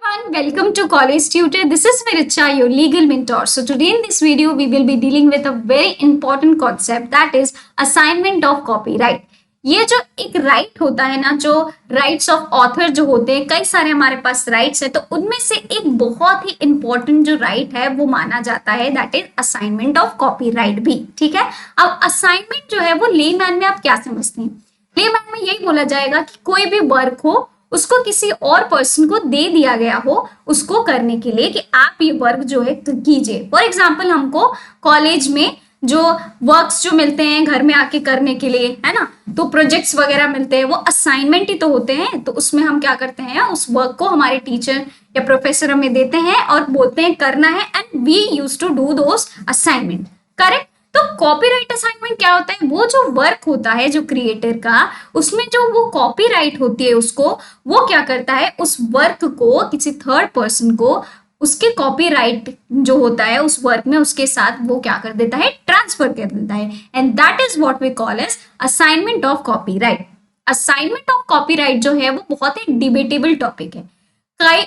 everyone, welcome to College Tutor. This is Miricha, your legal mentor. So today in this video, we will be dealing with a very important concept that is assignment of copyright. ये जो एक right होता है ना, जो rights of author जो होते हैं, कई सारे हमारे पास राइट्स है, तो उनमें से एक बहुत ही इंपॉर्टेंट जो राइट है वो माना जाता है that is assignment of copyright भी. ठीक है, अब असाइनमेंट जो है वो लेमैन में आप क्या समझते हैं? लेमैन में यही बोला जाएगा कि कोई भी वर्क हो उसको किसी और पर्सन को दे दिया गया हो उसको करने के लिए कि आप ये वर्क जो है कीजिए. फॉर एग्जाम्पल हमको कॉलेज में जो वर्क्स जो मिलते हैं घर में आके करने के लिए, है ना, तो प्रोजेक्ट्स वगैरह मिलते हैं, वो असाइनमेंट ही तो होते हैं. तो उसमें हम क्या करते हैं, उस वर्क को हमारे टीचर या प्रोफेसर हमें देते हैं और बोलते हैं करना है, and we use to do those assignment. Correct. तो कॉपीराइट असाइनमेंट क्या होता है? वो जो वर्क होता है जो क्रिएटर का, उसमें जो वो कॉपीराइट होती है उसको, वो क्या करता है, उस वर्क को किसी थर्ड पर्सन को उसके कॉपीराइट जो होता है उस वर्क में उसके साथ वो क्या कर देता है, ट्रांसफर कर देता है. And that is what we call as assignment of copyright. Assignment of copyright जो है वो बहुत ही डिबेटेबल टॉपिक है.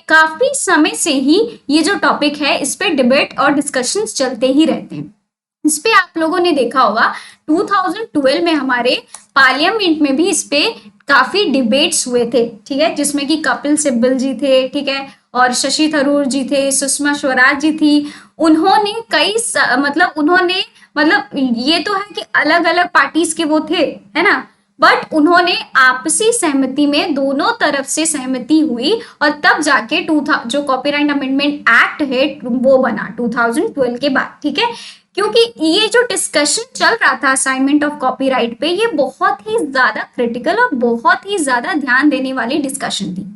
काफी समय से ही ये जो टॉपिक है इस पे डिबेट और डिस्कशंस चलते ही रहते हैं. इस पे आप लोगों ने देखा होगा 2012 में हमारे पार्लियामेंट में भी इस पे काफी डिबेट्स हुए थे. ठीक है, जिसमें कि कपिल सिब्बल जी थे, ठीक है, और शशि थरूर जी थे, सुषमा स्वराज जी थी. उन्होंने ये तो है कि अलग अलग पार्टीज के वो थे, है ना, बट उन्होंने आपसी सहमति में दोनों तरफ से सहमति हुई और तब जाके जो कॉपीराइट अमेंडमेंट एक्ट है वो बना 2012 के बाद. ठीक है, क्योंकि ये जो डिस्कशन चल रहा था असाइनमेंट ऑफ कॉपीराइट पे, ये बहुत ही ज्यादा क्रिटिकल और बहुत ही ज्यादा ध्यान देने वाली डिस्कशन थी.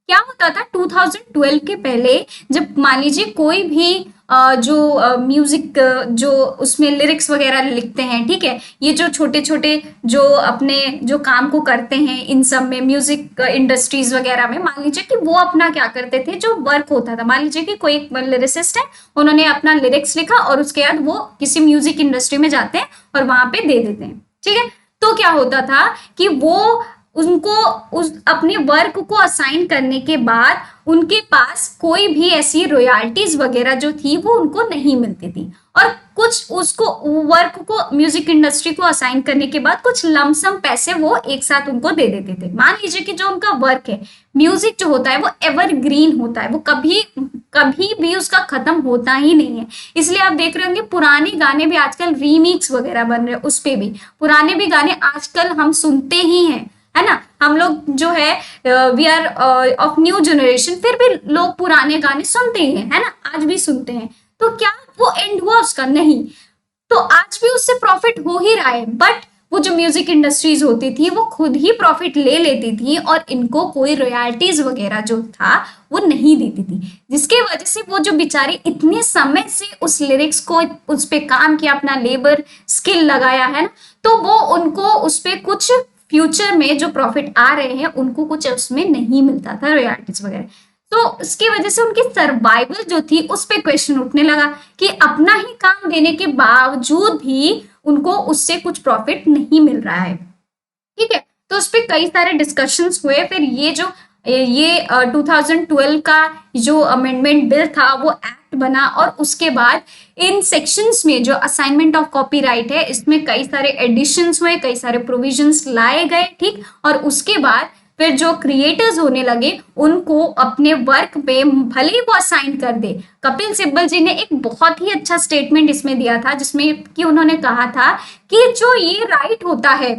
क्या होता था 2012 के पहले, जब मान लीजिए कोई भी जो म्यूजिक जो उसमें लिरिक्स वगैरह लिखते हैं, ठीक है, ये जो छोटे छोटे जो अपने जो काम को करते हैं इन सब में म्यूजिक इंडस्ट्रीज वगैरह में, मान लीजिए कि वो अपना क्या करते थे, जो वर्क होता था, मान लीजिए कि कोई एक लिरिसिस्ट है, उन्होंने अपना लिरिक्स लिखा और उसके बाद वो किसी म्यूजिक इंडस्ट्री में जाते हैं और वहां पे दे देते हैं. ठीक है, तो क्या होता था कि वो उनको उस अपने वर्क को असाइन करने के बाद उनके पास कोई भी ऐसी रॉयल्टीज वगैरह जो थी वो उनको नहीं मिलती थी, और कुछ उसको वर्क को म्यूजिक इंडस्ट्री को असाइन करने के बाद कुछ लमसम पैसे वो एक साथ उनको दे देते थे. मान लीजिए कि जो उनका वर्क है, म्यूजिक जो होता है वो एवरग्रीन होता है, वो कभी कभी भी उसका खत्म होता ही नहीं है. इसलिए आप देख रहे होंगे पुराने गाने भी आजकल रीमिक्स वगैरह बन रहे हैं, उस पे भी पुराने भी गाने आजकल हम सुनते ही हैं, है ना. हम लोग जो है we are of new generation, फिर भी लोग पुराने गाने सुनते ही हैं, है ना, आज भी सुनते हैं. तो क्या वो एंड हुआ उसका? नहीं. तो आज भी उससे प्रॉफिट हो ही रहा है, बट वो जो म्यूजिक इंडस्ट्रीज होती थी वो खुद ही प्रॉफिट ले लेती थी और इनको कोई रॉयल्टीज वगैरह जो था वो नहीं देती थी, जिसके वजह से वो जो बेचारे इतने समय से उस लिरिक्स को उस पे काम किया, अपना लेबर स्किल लगाया है ना, तो वो उनको उस पे कुछ फ्यूचर में जो प्रॉफिट आ रहे हैं उनको कुछ उसमें नहीं मिलता था, रॉयल्टीज वगैरह. तो इसकी वजह से उनकी सर्वाइवल जो थी उस पे क्वेश्चन उठने लगा कि अपना ही काम देने के बावजूद भी उनको उससे कुछ प्रॉफिट नहीं मिल रहा है. ठीक है, तो उस पे कई सारे डिस्कशंस हुए. फिर ये 2012 का जो अमेंडमेंट बिल था वो एक्ट बना, और उसके बाद इन सेक्शंस में जो असाइनमेंट ऑफ कॉपीराइट है इसमें कई सारे एडिशंस हुए, कई सारे प्रोविजंस लाए गए. ठीक, और उसके बाद फिर जो क्रिएटर्स होने लगे उनको अपने वर्क पे भले ही वो असाइन कर दे. कपिल सिब्बल जी ने एक बहुत ही अच्छा स्टेटमेंट इसमें दिया था, जिसमें कि उन्होंने कहा था कि जो ये राइट होता है,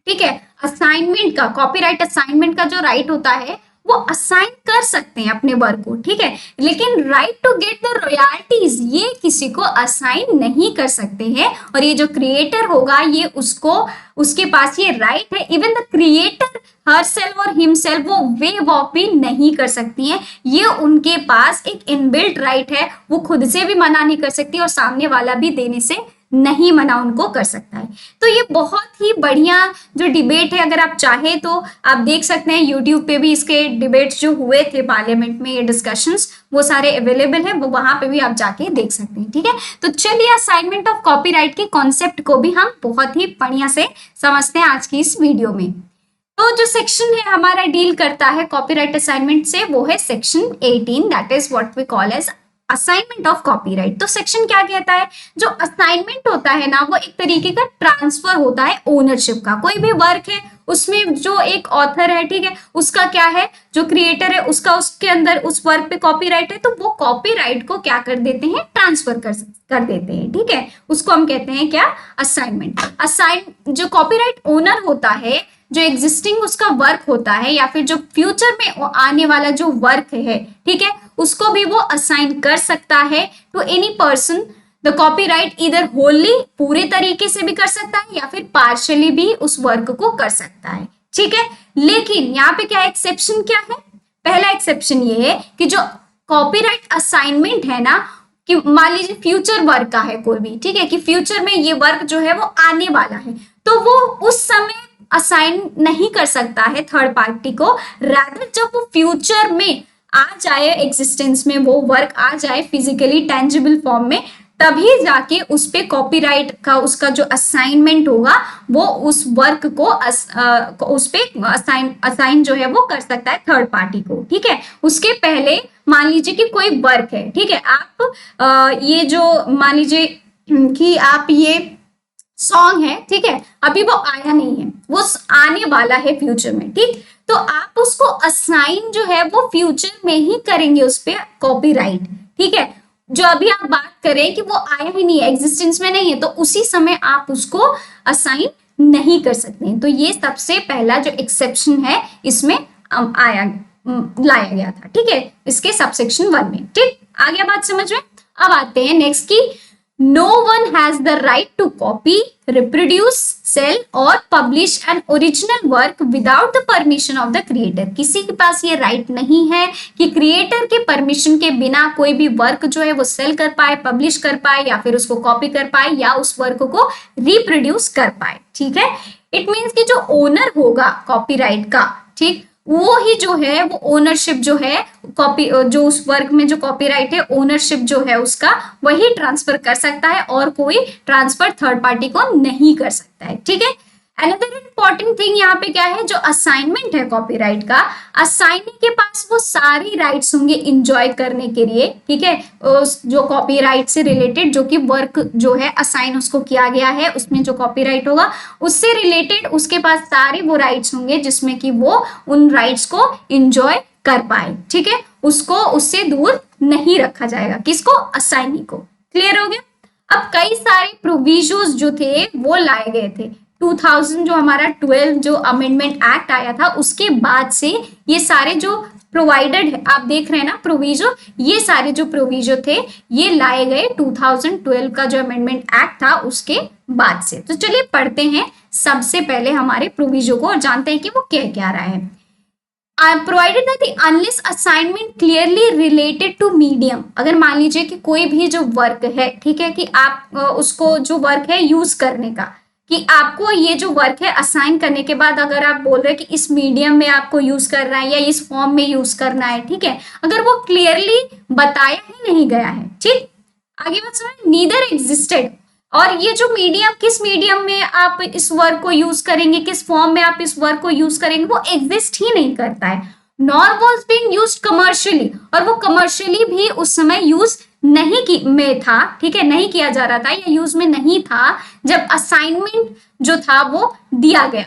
ठीक है, असाइनमेंट का, कॉपीराइट असाइनमेंट का जो राइट होता है वो असाइन कर सकते हैं अपने वर्क को, ठीक है, लेकिन right to get the royalties ये किसी को असाइन नहीं कर सकते हैं. और ये जो क्रिएटर होगा ये उसके पास ये राइट है. इवन द क्रिएटर हरसेल्फ और हिमसेल्फ वो वेव ऑफ भी नहीं कर सकती हैं. ये उनके पास एक इनबिल्ट राइट है, वो खुद से भी मना नहीं कर सकती और सामने वाला भी देने से नहीं मना उनको कर सकता है. तो ये बहुत ही बढ़िया जो डिबेट है, अगर आप चाहें तो आप देख सकते हैं यूट्यूब पे भी इसके डिबेट्स जो हुए थे पार्लियामेंट में, ये डिस्कशंस वो सारे अवेलेबल है, वो वहां पे भी आप जाके देख सकते हैं. ठीक है, तो चलिए असाइनमेंट ऑफ कॉपीराइट के कॉन्सेप्ट को भी हम बहुत ही बढ़िया से समझते हैं आज की इस वीडियो में. तो जो सेक्शन है हमारा डील करता है कॉपीराइट असाइनमेंट से, वो है section 18, that is what we call as assignment of copyright. तो सेक्शन क्या कहता है, जो असाइनमेंट होता है ना वो एक तरीके का ट्रांसफर होता है ओनरशिप का। कोई भी वर्क है उसमें जो एक ऑथर है, ठीक है, उसका क्या है, जो क्रिएटर है उसका उसके अंदर उस वर्क पे कॉपीराइट है, तो वो कॉपीराइट को क्या कर देते हैं, ट्रांसफर कर देते हैं, ठीक है, उसको हम कहते हैं क्या, असाइनमेंट। जो कॉपीराइट ओनर होता है, जो एग्जिस्टिंग उसका वर्क होता है या फिर जो फ्यूचर में आने वाला जो वर्क है, ठीक है, उसको भी वो असाइन कर सकता है to any person the copyright, इधर होली पूरे तरीके से भी कर सकता है या फिर पार्शियली भी उस वर्क को कर सकता है, ठीक है। लेकिन यहाँ पे क्या एक्सेप्शन क्या है, पहला एक्सेप्शन ये है कि जो कॉपीराइट असाइनमेंट है ना, कि मान लीजिए फ्यूचर वर्क का है कोई भी, ठीक है, कि फ्यूचर में ये वर्क जो है वो आने वाला है, तो वो उस समय असाइन नहीं कर सकता है थर्ड पार्टी को। रादर जब वो फ्यूचर में आ जाए, एग्जिस्टेंस में वो वर्क आ जाए फिजिकली टेंजिबल फॉर्म में, तभी जाके उस पे कॉपीराइट का उसका जो असाइनमेंट होगा वो उस वर्क को उस पे असाइन जो है वो कर सकता है थर्ड पार्टी को, ठीक है। उसके पहले मान लीजिए कि कोई वर्क है, ठीक है, आप ये जो मान लीजिए कि आप ये सॉन्ग है, ठीक है, अभी वो आया नहीं है, वो आने वाला है फ्यूचर में, ठीक, तो आप उसको असाइन जो है वो फ्यूचर में ही करेंगे उस पे कॉपीराइट, ठीक है। जो अभी आप बात करें कि वो आया ही नहीं है, एग्जिस्टेंस में नहीं है, तो उसी समय आप उसको असाइन नहीं कर सकते। तो ये सबसे पहला जो एक्सेप्शन है इसमें लाया गया था, ठीक है, इसके सबसेक्शन 1 में, ठीक। आगे बात समझ में। अब आते हैं नेक्स्ट की, no one has the right to copy, reproduce, sell or publish an original work without the permission of the creator। किसी के पास ये राइट नहीं है कि क्रिएटर के परमिशन के बिना कोई भी वर्क जो है वो सेल कर पाए, पब्लिश कर पाए या फिर उसको कॉपी कर पाए या उस वर्क को रिप्रोड्यूस कर पाए, ठीक है। इट मीन्स कि जो ओनर होगा कॉपीराइट का, ठीक, वो ही जो है वो ओनरशिप जो है जो उस वर्क में जो कॉपीराइट है, ओनरशिप जो है उसका वही ट्रांसफर कर सकता है और कोई ट्रांसफर थर्ड पार्टी को नहीं कर सकता है, ठीक है। अनदर इंपॉर्टेंट थिंग यहाँ पे क्या है, जो असाइनमेंट है कॉपीराइट का, असाइनी के पास वो सारी राइट्स होंगे इंजॉय करने के लिए, ठीक है, जो कॉपीराइट से रिलेटेड, जो कि वर्क जो है असाइन उसको किया गया है उसमें जो कॉपीराइट होगा उससे रिलेटेड उसके पास सारे वो राइट्स होंगे जिसमें कि वो उन राइट्स को इंजॉय कर पाए, ठीक है, उसको उससे दूर नहीं रखा जाएगा, किसको, असाइनी को। क्लियर हो गया। अब कई सारे प्रोविजंस जो थे वो लाए गए थे 2000 जो हमारा 12 जो अमेंडमेंट एक्ट आया था उसके बाद से ये सारे जो प्रोवाइडेड है, आप देख रहे हैं ना प्रोविजन, ये सारे जो प्रोविजन थे ये लाए गए 2012 का जो अमेंडमेंट एक्ट था उसके बाद से। तो चलिए पढ़ते हैं सबसे पहले हमारे प्रोविजन को और जानते हैं कि वो क्या क्या रहा है। Provided that unless assignment clearly related to medium, अगर मान लीजिए कि कोई भी जो वर्क है, ठीक है, कि आप उसको जो वर्क है यूज करने का, कि आपको ये जो वर्क है असाइन करने के बाद अगर आप बोल रहे हैं कि इस मीडियम में आपको यूज करना है या इस फॉर्म में यूज करना है, ठीक है, अगर वो क्लियरली बताया ही नहीं गया है, ठीक, आगे बात सुनिए, नीदर एग्जिस्टेड, और ये जो मीडियम, किस मीडियम में आप इस वर्क को यूज करेंगे, किस फॉर्म में आप इस वर्क को यूज करेंगे, वो एग्जिस्ट ही नहीं करता है। Nor was being used commercially, और वो कमर्शियली भी उस समय यूज नहीं की में था, ठीक है, नहीं किया जा रहा था या यूज में नहीं था जब असाइनमेंट जो था वो दिया गया।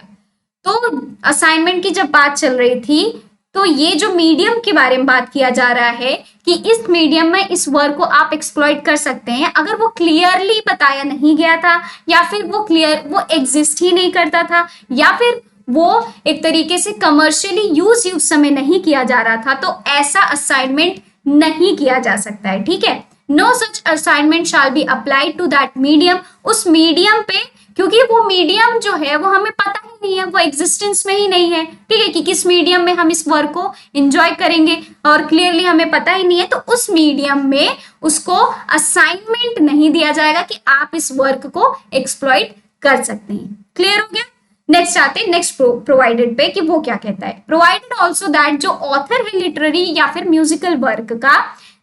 तो असाइनमेंट की जब बात चल रही थी तो ये जो मीडियम के बारे में बात किया जा रहा है कि इस मीडियम में इस वर्क को आप एक्सप्लॉइट कर सकते हैं, अगर वो क्लियरली बताया नहीं गया था या फिर वो एग्जिस्ट ही नहीं करता था या फिर वो एक तरीके से कमर्शियली यूज उस समय नहीं किया जा रहा था, तो ऐसा असाइनमेंट नहीं किया जा सकता है, ठीक है। No such assignment shall be applied to that medium, उस मीडियम पे, क्योंकि वो मीडियम जो है वो हमें पता ही नहीं है, वो एग्जिस्टेंस में ही नहीं है, ठीक है, कि किस मीडियम में हम इस वर्क को एंजॉय करेंगे और क्लियरली हमें पता ही नहीं है, तो उस मीडियम में उसको असाइनमेंट नहीं दिया जाएगा कि आप इस वर्क को एक्सप्लॉइट कर सकते हैं। क्लियर हो गया। नेक्स्ट आते हैं नेक्स्ट प्रोवाइडेड पे कि वो क्या कहता है। प्रोवाइडेड ऑल्सो दैट जो ऑथर है लिटरेरी या फिर म्यूजिकल वर्क का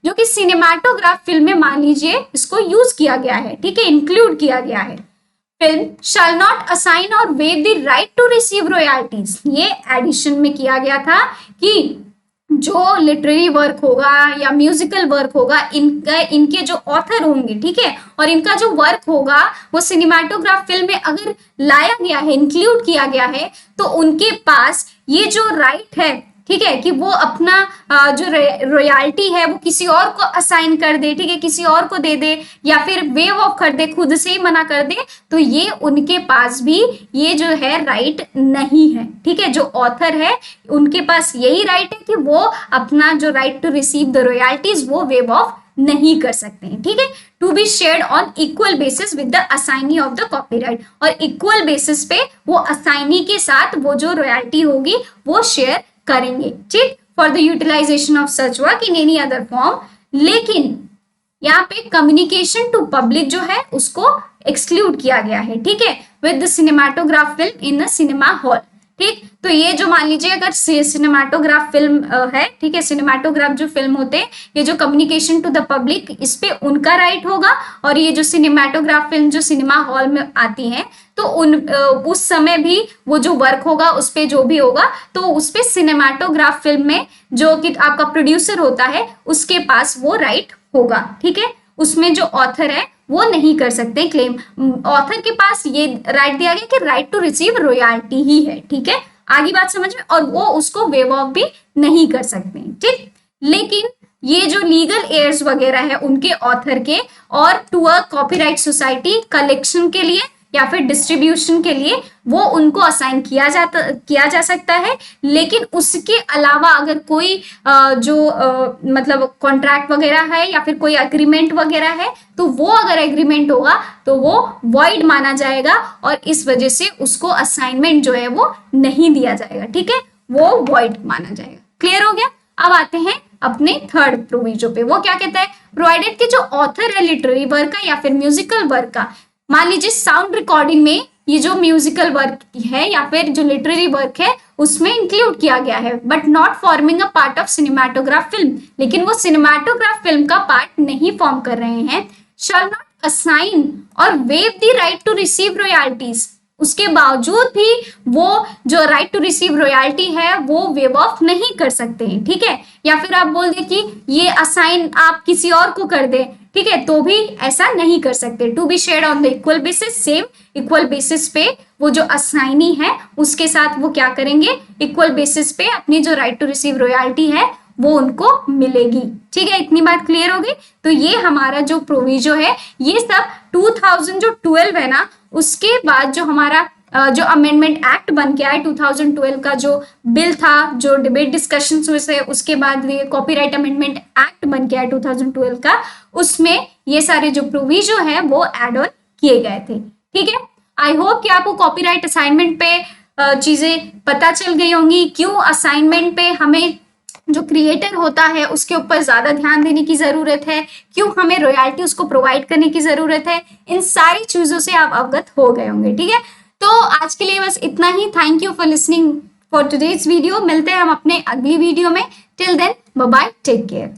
जो कि सिनेमाटोग्राफ फिल्म में मान लीजिए इसको यूज किया गया है, ठीक है, इंक्लूड किया गया है, film shall not assign or waive the right to receive royalties। ये एडिशन में किया गया था कि जो लिटरेरी वर्क होगा या म्यूजिकल वर्क होगा, इनके जो ऑथर होंगे, ठीक है, और इनका जो वर्क होगा वो सिनेमाटोग्राफ फिल्म में अगर लाया गया है, इंक्लूड किया गया है, तो उनके पास ये जो राइट है, ठीक है, कि वो अपना जो रॉयल्टी है वो किसी और को असाइन कर दे, ठीक है, किसी और को दे दे या फिर वेव ऑफ कर दे, खुद से ही मना कर दे, तो ये उनके पास भी ये जो है राइट नहीं है, ठीक है। जो ऑथर है उनके पास यही राइट है कि वो अपना जो right to receive the royalties वो वेव ऑफ नहीं कर सकते हैं, ठीक है। To be shared on equal basis with the assignee of the copyright, और इक्वल बेसिस पे वो असाइनी के साथ वो जो रॉयल्टी होगी वो शेयर करेंगे, ठीक, for the utilization of such work in any other form. लेकिन यहाँ पे कम्युनिकेशन टू पब्लिक जो है उसको एक्सक्लूड किया गया है, ठीक है, with the cinematograph film in the cinema hall, ठीक। तो ये जो मान लीजिए अगर सिनेमाटोग्राफ फिल्म है, ठीक है, सिनेमाटोग्राफ जो फिल्म होते हैं, ये जो कम्युनिकेशन टू द पब्लिक इस पे उनका राइट होगा, और ये जो सिनेमाटोग्राफ फिल्म जो सिनेमा हॉल में आती है तो उस समय भी वो जो वर्क होगा उस पे जो भी होगा तो उस पे सिनेमाटोग्राफ फिल्म में जो कि आपका प्रोड्यूसर होता है उसके पास वो राइट होगा, ठीक है। उसमें जो ऑथर है वो नहीं कर सकते क्लेम, ऑथर के पास ये राइट दिया गया कि राइट टू रिसीव रॉयल्टी ही है, ठीक है, आगे बात समझ में, और वो उसको वेव ऑफ भी नहीं कर सकते, ठीक। लेकिन ये जो लीगल एयर्स वगैरह है उनके ऑथर के, और to a copyright society collection के लिए या फिर डिस्ट्रीब्यूशन के लिए वो उनको असाइन किया जा सकता है। लेकिन उसके अलावा अगर कोई मतलब कॉन्ट्रैक्ट वगैरह है या फिर कोई एग्रीमेंट वगैरह है तो वो अगर एग्रीमेंट होगा तो वो वॉइड माना जाएगा, और इस वजह से उसको असाइनमेंट जो है वो नहीं दिया जाएगा, ठीक है, वो वॉइड माना जाएगा। क्लियर हो गया। अब आते हैं अपने थर्ड प्रोविजो पे। वो क्या कहता है, प्रोवाइडेड कि जो ऑथर है लिटरेरी वर्क का या फिर म्यूजिकल वर्क का, मान लीजिए साउंड रिकॉर्डिंग में ये जो म्यूजिकल वर्क है या फिर जो लिटरेरी वर्क है उसमें इंक्लूड किया गया है, but not forming a part of cinematograph film, लेकिन वो सिनेमाटोग्राफ फिल्म का पार्ट नहीं फॉर्म कर रहे हैं, शैल नॉट असाइन और waive the right to receive royalties, उसके बावजूद भी वो जो राइट टू रिसीव रॉयल्टी है वो वेव ऑफ नहीं कर सकते हैं, ठीक है। या फिर आप बोल दे कि ये असाइन आप किसी और को कर दे, ठीक है, तो भी ऐसा नहीं कर सकते। To be shared on the equal basis, same equal basis पे वो जो असाइनी है उसके साथ वो क्या करेंगे, इक्वल बेसिस पे अपनी जो राइट टू रिसीव रॉयल्टी है वो उनको मिलेगी, ठीक है। इतनी बात क्लियर होगी। तो ये हमारा जो प्रोविजो है ये सब 2012 है ना, उसके बाद जो हमारा जो अमेंडमेंट एक्ट बन के आया 2012 का जो बिल था, जो डिबेट डिस्कशन हुए थे, उसके बाद ये कॉपीराइट अमेंडमेंट एक्ट बन के आया 2012 का, उसमें ये सारे जो प्रोविजो है वो एड ऑन किए गए थे, ठीक है। आई होप कि आपको कॉपीराइट असाइनमेंट पे चीजें पता चल गई होंगी, क्यों असाइनमेंट पे हमें जो क्रिएटर होता है उसके ऊपर ज्यादा ध्यान देने की जरूरत है, क्यों हमें रॉयल्टी उसको प्रोवाइड करने की जरूरत है, इन सारी चीजों से आप अवगत हो गए होंगे, ठीक है। तो आज के लिए बस इतना ही। Thank you for listening for today's video. मिलते हैं हम अपने अगली वीडियो में। Till then bye bye, take care.